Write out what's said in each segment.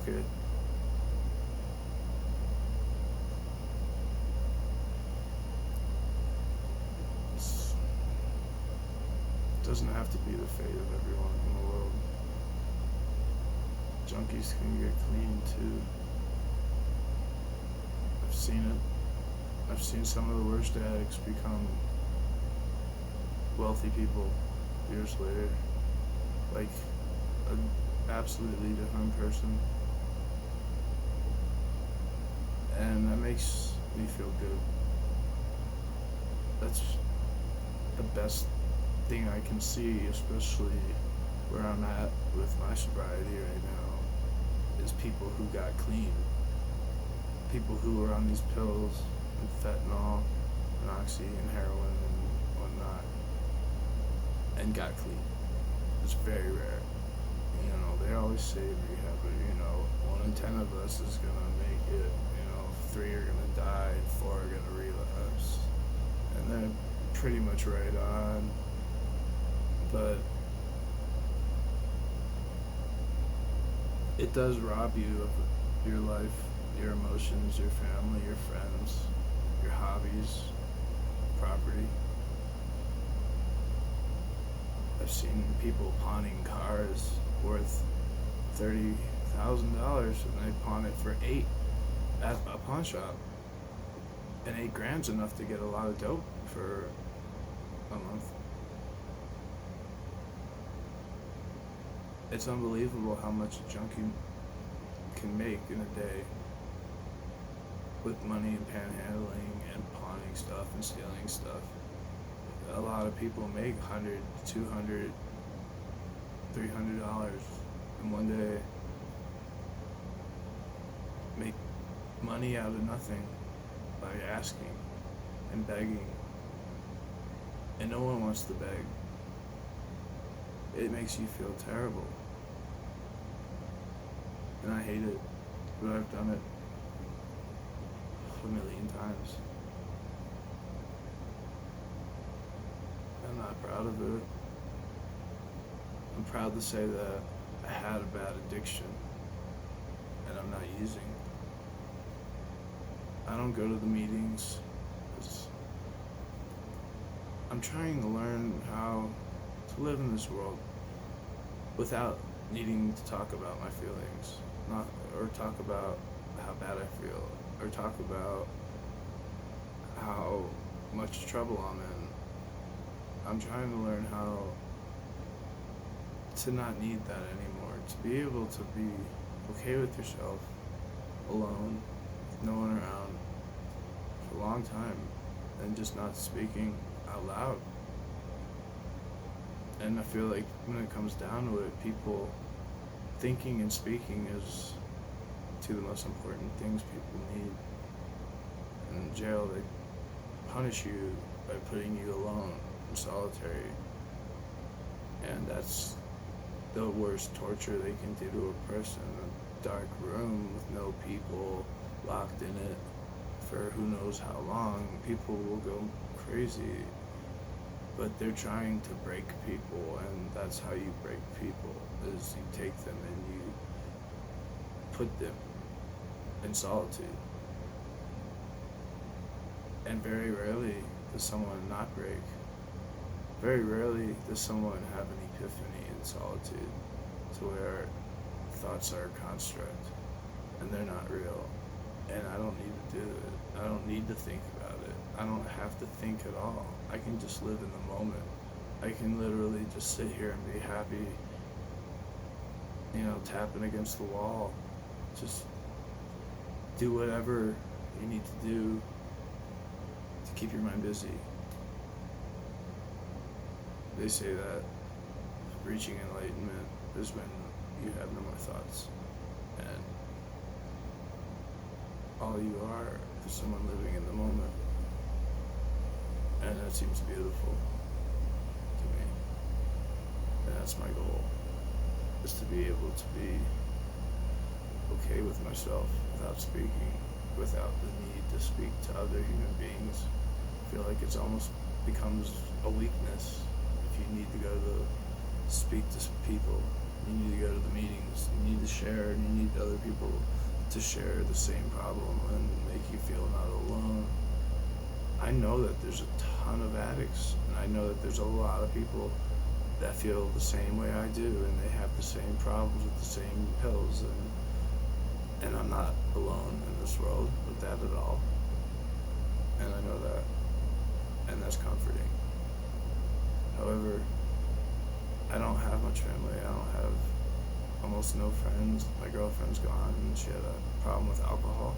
it. It doesn't have to be the fate of everyone in the world. Junkies can get clean too. I've seen it. I've seen some of the worst addicts become wealthy people years later. Like an absolutely different person. And that makes me feel good. That's the best thing I can see, especially where I'm at with my sobriety right now, is people who got clean. People who were on these pills and fentanyl and oxy and heroin and whatnot and got clean. It's very rare. You know, they always say rehab, but 1 in 10 of us is gonna make it. 3 are gonna die and 4 are gonna relapse. And they're pretty much right on. But it does rob you of your life, your emotions, your family, your friends, your hobbies, property. I've seen people pawning cars worth $30,000 and they pawn it for $8 at a pawn shop. And $8,000's enough to get a lot of dope for a month. It's unbelievable how much a junkie can make in a day with money and panhandling and pawning stuff and stealing stuff. A lot of people make $100, $200, $300 in one day. Make money out of nothing by asking and begging. And no one wants to beg. It makes you feel terrible. And I hate it, but I've done it a million times. I'm not proud of it. I'm proud to say that I had a bad addiction and I'm not using. I don't go to the meetings because I'm trying to learn how to live in this world without needing to talk about my feelings, or talk about how bad I feel, or talk about how much trouble I'm in. I'm trying to learn how to not need that anymore, to be able to be okay with yourself, alone, with no one around, for a long time, and just not speaking out loud. And I feel like when it comes down to it, people thinking and speaking is two of the most important things people need. And in jail, they punish you by putting you alone in solitary. And that's the worst torture they can do to a person. A dark room with no people, locked in it for who knows how long. People will go crazy. But they're trying to break people, and that's how you break people, is you take them and you put them in solitude. And very rarely does someone not break. Very rarely does someone have an epiphany in solitude to where thoughts are a construct and they're not real. And I don't need to do it. I don't need to think about it. I don't have to think at all. I can just live in the moment. I can literally just sit here and be happy, tapping against the wall. Just do whatever you need to do to keep your mind busy. They say that reaching enlightenment is when you have no more thoughts, and all you are is someone living in the moment. And that seems beautiful to me. And that's my goal, is to be able to be okay with myself without speaking, without the need to speak to other human beings. I feel like it's almost becomes a weakness if you need to go to speak to people. You need to go to the meetings. You need to share, and you need other people to share the same problem and make you feel not alone. I know that there's a ton of addicts, and I know that there's a lot of people that feel the same way I do, and they have the same problems with the same pills, and I'm not alone in this world with that at all. And I know that, and that's comforting. However, I don't have much family. I don't have almost no friends. My girlfriend's gone, and she had a problem with alcohol,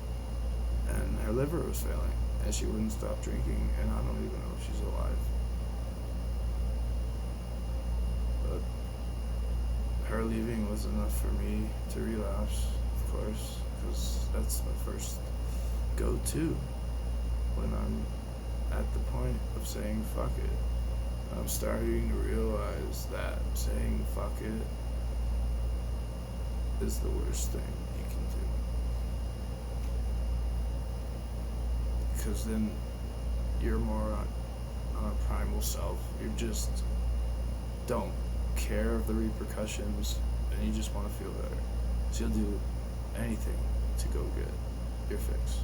and her liver was failing, and she wouldn't stop drinking, and I don't even know if she's alive. But her leaving was enough for me to relapse, of course, because that's my first go-to when I'm at the point of saying fuck it. I'm starting to realize that saying fuck it is the worst thing you can do. Because then you're more on a primal self. You just don't care of the repercussions, and you just want to feel better. So you'll do anything to go get your fix.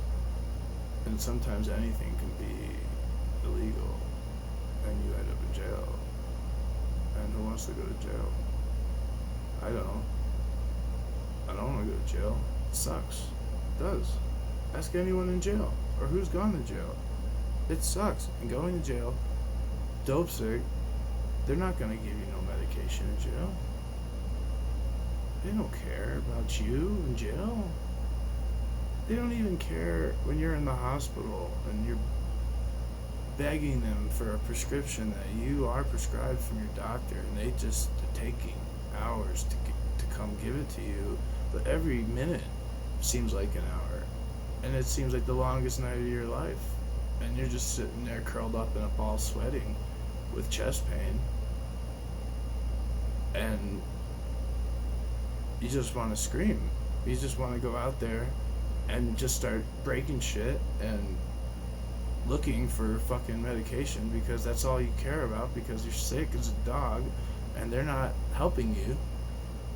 And sometimes anything can be illegal, and you end up in jail. And who wants to go to jail? I don't. I don't want to go to jail. It sucks. It does. Ask anyone in jail, or who's gone to jail. It sucks. And going to jail, dope sick, they're not going to give you no medication in jail. They don't care about you in jail. They don't even care when you're in the hospital and you're begging them for a prescription that you are prescribed from your doctor, and they just are taking hours to come give it to you. But every minute seems like an hour, and it seems like the longest night of your life, and you're just sitting there curled up in a ball sweating with chest pain, and you just want to scream. You just want to go out there and just start breaking shit and looking for fucking medication, because that's all you care about, because you're sick as a dog and they're not helping you.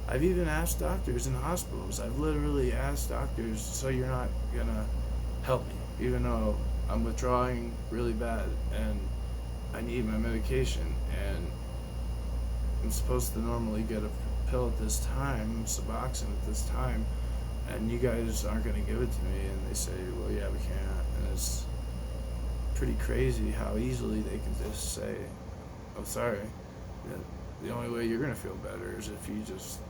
I've even asked doctors in hospitals. I've literally asked doctors, so you're not gonna help me, even though I'm withdrawing really bad and I need my medication, and I'm supposed to normally get a pill at this time, Suboxone at this time, and you guys aren't gonna give it to me. And they say, well, yeah, we can't. And it's pretty crazy how easily they can just say, I'm sorry, the only way you're gonna feel better is if you just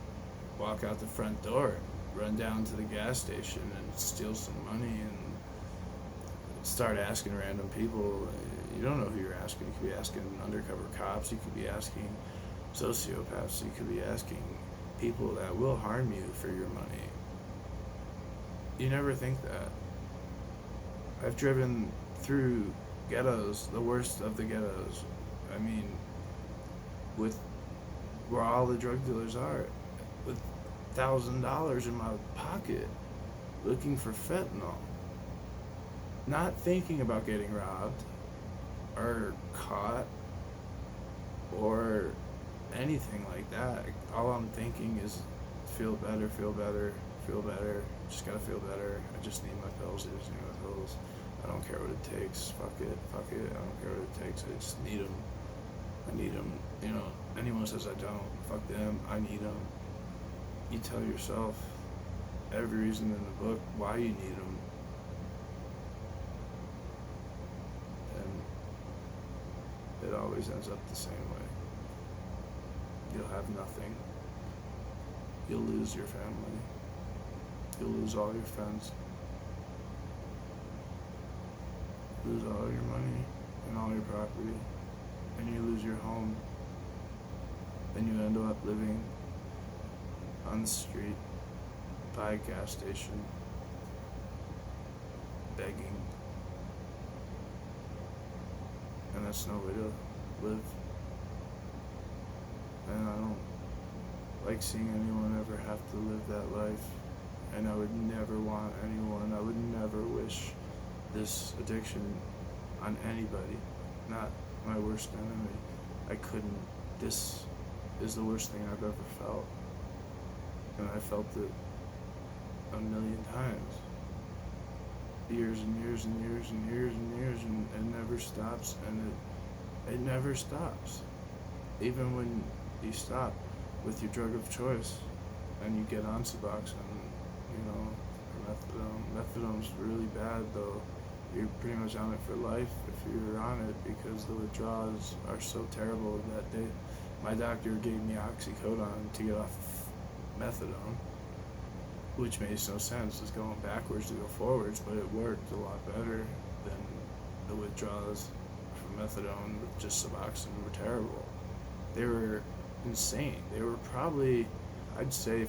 walk out the front door, run down to the gas station and steal some money and start asking random people. You don't know who you're asking. You could be asking undercover cops, you could be asking sociopaths, you could be asking people that will harm you for your money. You never think that. I've driven through ghettos, the worst of the ghettos. I mean, with where all the drug dealers are, with $1,000 in my pocket, looking for fentanyl, not thinking about getting robbed or caught or anything like that. All I'm thinking is feel better, feel better, feel better. Just gotta feel better. I just need my pills. I just need my pills. I don't care what it takes. Fuck it. Fuck it. I don't care what it takes. I just need them. I need them. You know, anyone says I don't, fuck them. I need them. You tell yourself every reason in the book why you need them, and it always ends up the same way. You'll have nothing. You'll lose your family. You'll lose all your friends. Lose all your money and all your property, and you lose your home, and you end up living on the street, by a gas station, begging, and that's no way to live. And I don't like seeing anyone ever have to live that life, and I would never want anyone, I would never wish this addiction on anybody, not my worst enemy. I couldn't. This is the worst thing I've ever felt. And I felt it a million times. Years and years and years and years and years, and it never stops, and it never stops. Even when you stop with your drug of choice and you get on Suboxone, or methadone. Methadone's really bad though. You're pretty much on it for life if you're on it, because the withdrawals are so terrible that my doctor gave me oxycodone to get off methadone, which makes no sense. It's going backwards to go forwards, but it worked a lot better than the withdrawals from methadone with just Suboxone were terrible. They were insane. They were probably, I'd say,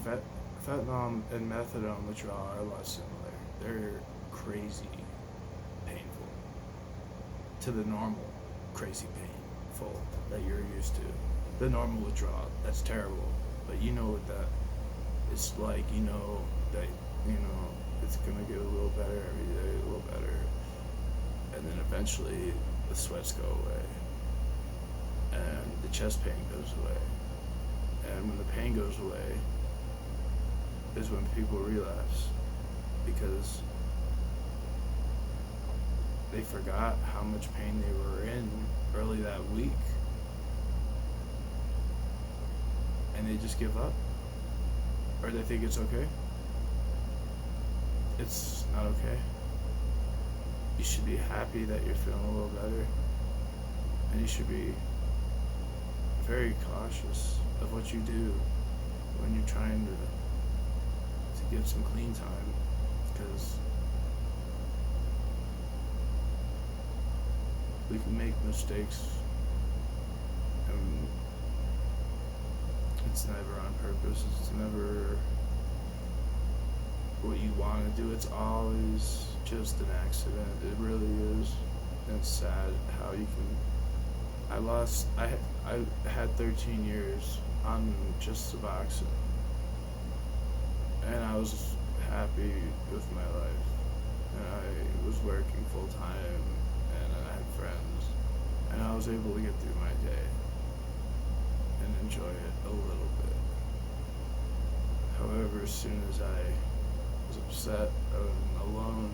fentanyl and methadone withdrawal are a lot similar. They're crazy painful to the normal crazy painful that you're used to. The normal withdrawal, that's terrible, but you know what that it's like. You know that it's gonna get a little better every day, a little better, and then eventually the sweats go away and the chest pain goes away, and when the pain goes away is when people relapse, because they forgot how much pain they were in early that week, and they just give up, or they think it's okay. It's not okay. You should be happy that you're feeling a little better, and you should be very cautious of what you do when you're trying to get some clean time, because we can make mistakes, and it's never on purpose. It's never what you want to do. It's always just an accident. It really is. And it's sad how you can. I had 13 years on just Suboxone, and I was happy with my life, and I was working full time, and I had friends, and I was able to get through my day and enjoy it a little bit. However, as soon as I was upset and alone,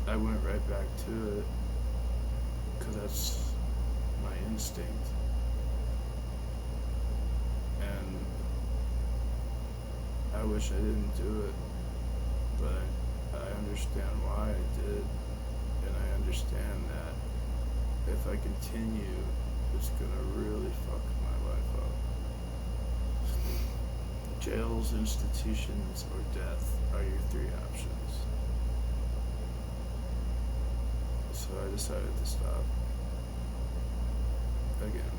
I went right back to it, because that's my instinct. And I wish I didn't do it, but I understand why I did, and I understand that if I continue, it's gonna really fuck my life up. Jails, institutions, or death are your three options. So I decided to stop again,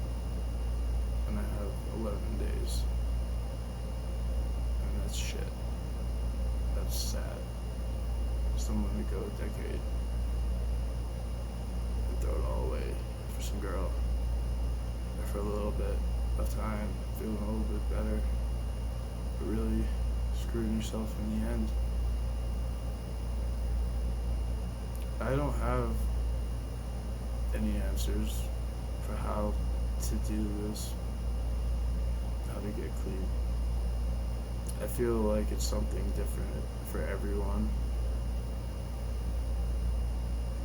and I have 11 days, and that's shit. That's sad. Someone to go a decade and throw it all away for some girl, or for a little bit of time, feeling a little bit better, but really screwing yourself in the end. I don't have any answers for how to do this, how to get clean. I feel like it's something different for everyone.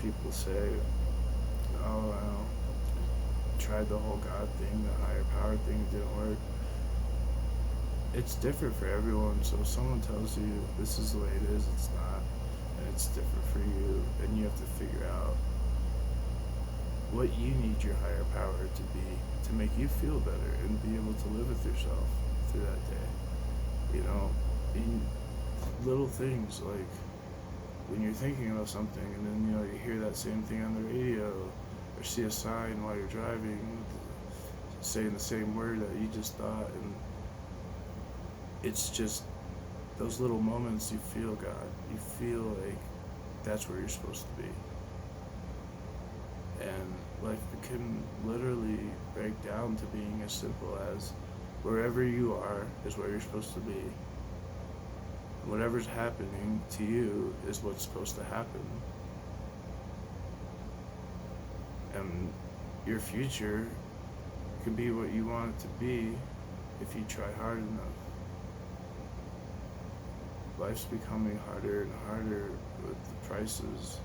People say, oh, I tried the whole God thing, the higher power thing, it didn't work. It's different for everyone, so if someone tells you this is the way it is, it's not, and it's different for you, and you have to figure out what you need your higher power to be to make you feel better and be able to live with yourself through that day. In little things like when you're thinking about something and then you hear that same thing on the radio or see a sign while you're driving saying the same word that you just thought, and it's just those little moments you feel God. You feel like that's where you're supposed to be. And life can literally break down to being as simple as wherever you are is where you're supposed to be. Whatever's happening to you is what's supposed to happen. And your future can be what you want it to be if you try hard enough. Life's becoming harder and harder with the prices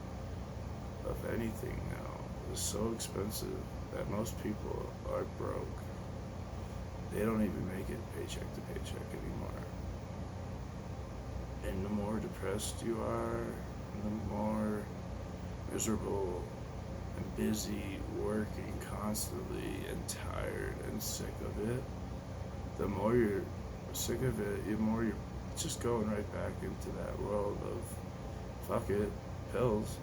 of anything now. It's so expensive that most people are broke. They don't even make it paycheck to paycheck anymore. And the more depressed you are, the more miserable and busy, working constantly and tired and sick of it, the more you're sick of it, the more you're just going right back into that world of fuck it, pills.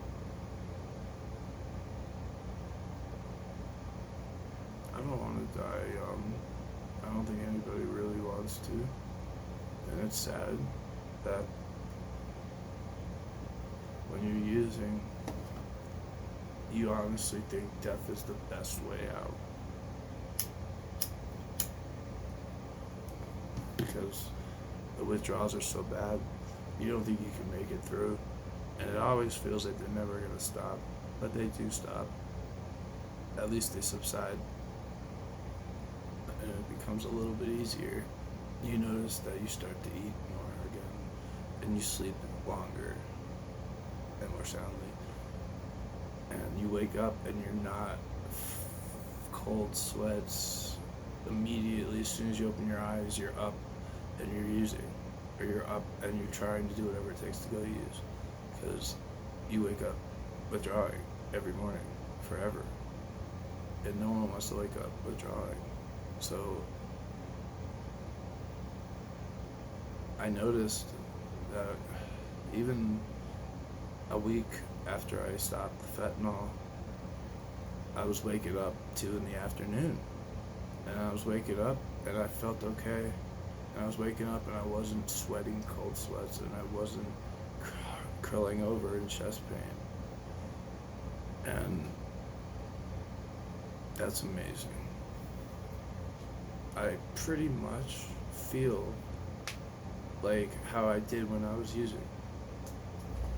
I don't want to die young. I don't think anybody really wants to. And it's sad that when you're using, you honestly think death is the best way out. Because the withdrawals are so bad, you don't think you can make it through. And it always feels like they're never going to stop. But they do stop. At least they subside. And it becomes a little bit easier. You notice that you start to eat more again. And you sleep longer and more soundly. And you wake up and you're not cold sweats immediately. As soon as you open your eyes, you're up and you're using. Or you're up and you're trying to do whatever it takes to go use. Because you wake up withdrawing every morning, forever. And no one wants to wake up withdrawing. So I noticed that even a week after I stopped the fentanyl, I was waking up 2 in the afternoon. And I was waking up and I felt okay. And I was waking up and I wasn't sweating cold sweats and I wasn't curling over in chest pain. And that's amazing. I pretty much feel like how I did when I was using.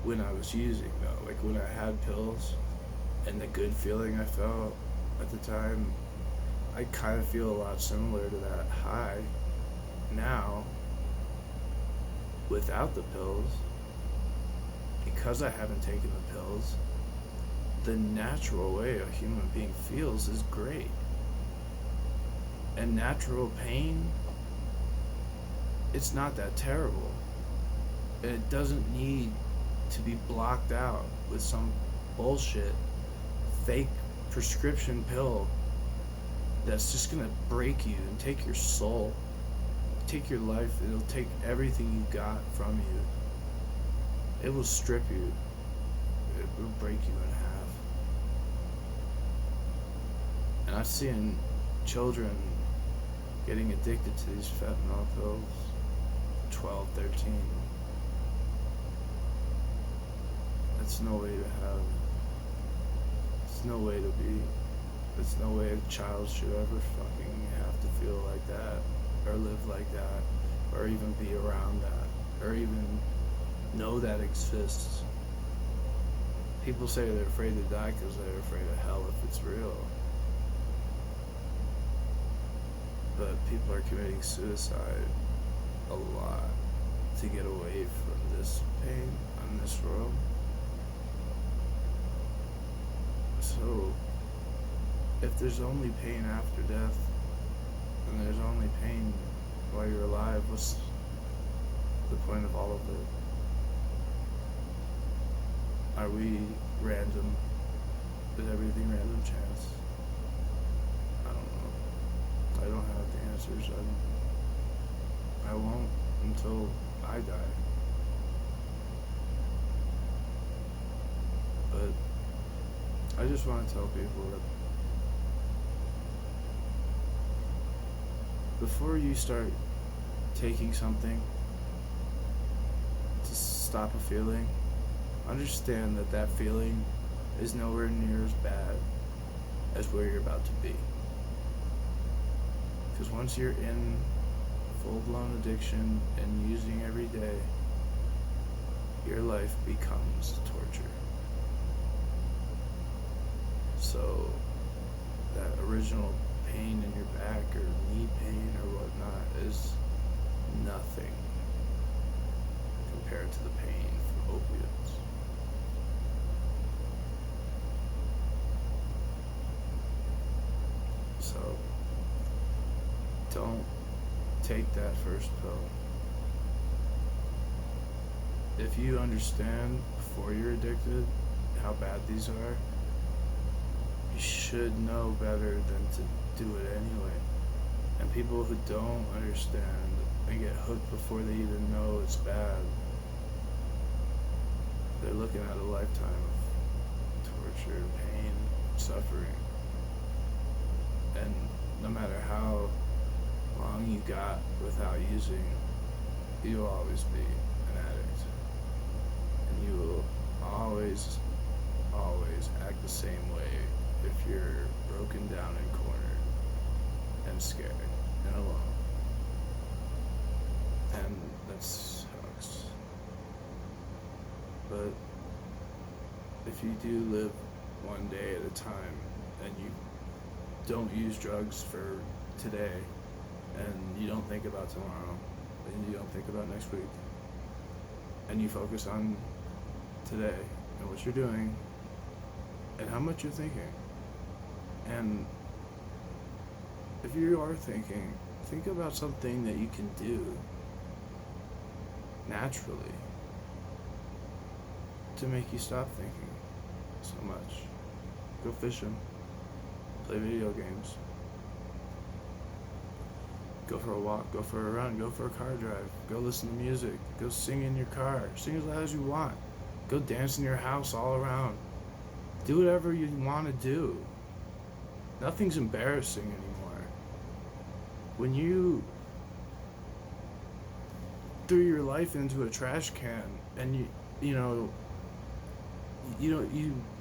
When I was using though, like when I had pills and the good feeling I felt at the time, I kind of feel a lot similar to that high now without the pills. Because I haven't taken the pills, the natural way a human being feels is great. And natural pain, it's not that terrible. And it doesn't need to be blocked out with some bullshit fake prescription pill that's just gonna break you and take your soul, take your life. It'll take everything you got from you. It will strip you. It will break you in half. And I've seen children getting addicted to these fentanyl pills, 12, 13. That's no way to have. It's no way to be. It's no way a child should ever fucking have to feel like that, or live like that, or even be around that, or even know that exists. People say they're afraid to die because they're afraid of hell if it's real. But people are committing suicide a lot to get away from this pain on this world. So, if there's only pain after death, and there's only pain while you're alive, what's the point of all of it? Are we random? Is everything random chance? I don't know. I don't have the answers. I won't until I die. But I just want to tell people that before you start taking something to stop a feeling, understand that that feeling is nowhere near as bad as where you're about to be. Because once you're in full-blown addiction and using every day, your life becomes torture. So that original pain in your back or knee pain or whatnot is nothing compared to the pain from opiates. So don't take that first pill. If you understand before you're addicted how bad these are, you should know better than to do it anyway. And people who don't understand and get hooked before they even know it's bad, they're looking at a lifetime of torture, pain, suffering. And no matter how long you got without using, you'll always be an addict. And you will always act the same way if you're broken down and cornered and scared and alone. And that sucks. But if you do live one day at a time and you don't use drugs for today and you don't think about tomorrow and you don't think about next week and you focus on today and what you're doing and how much you're thinking, and if you are thinking, think about something that you can do naturally to make you stop thinking so much. Go fishing, play video games, go for a walk, go for a run, go for a car drive, go listen to music, go sing in your car, sing as loud as you want, go dance in your house all around. Do whatever you want to do. Nothing's embarrassing anymore. When you threw your life into a trash can and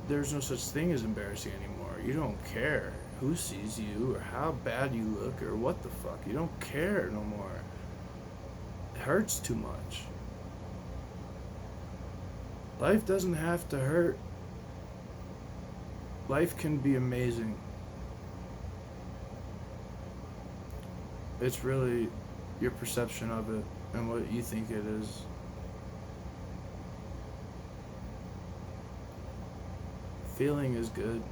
there's no such thing as embarrassing anymore. You don't care who sees you or how bad you look or what the fuck. You don't care no more. It hurts too much. Life doesn't have to hurt. Life can be amazing. It's really your perception of it and what you think it is. Feeling is good.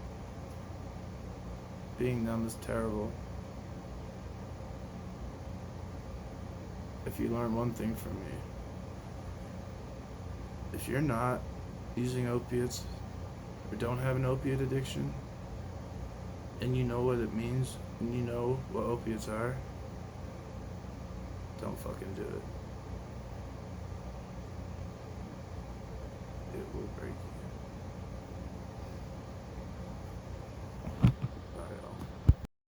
Being numb is terrible. If you learn one thing from me, if you're not using opiates or don't have an opiate addiction, and you know what it means, and you know what opiates are, don't fucking do it. It will break you.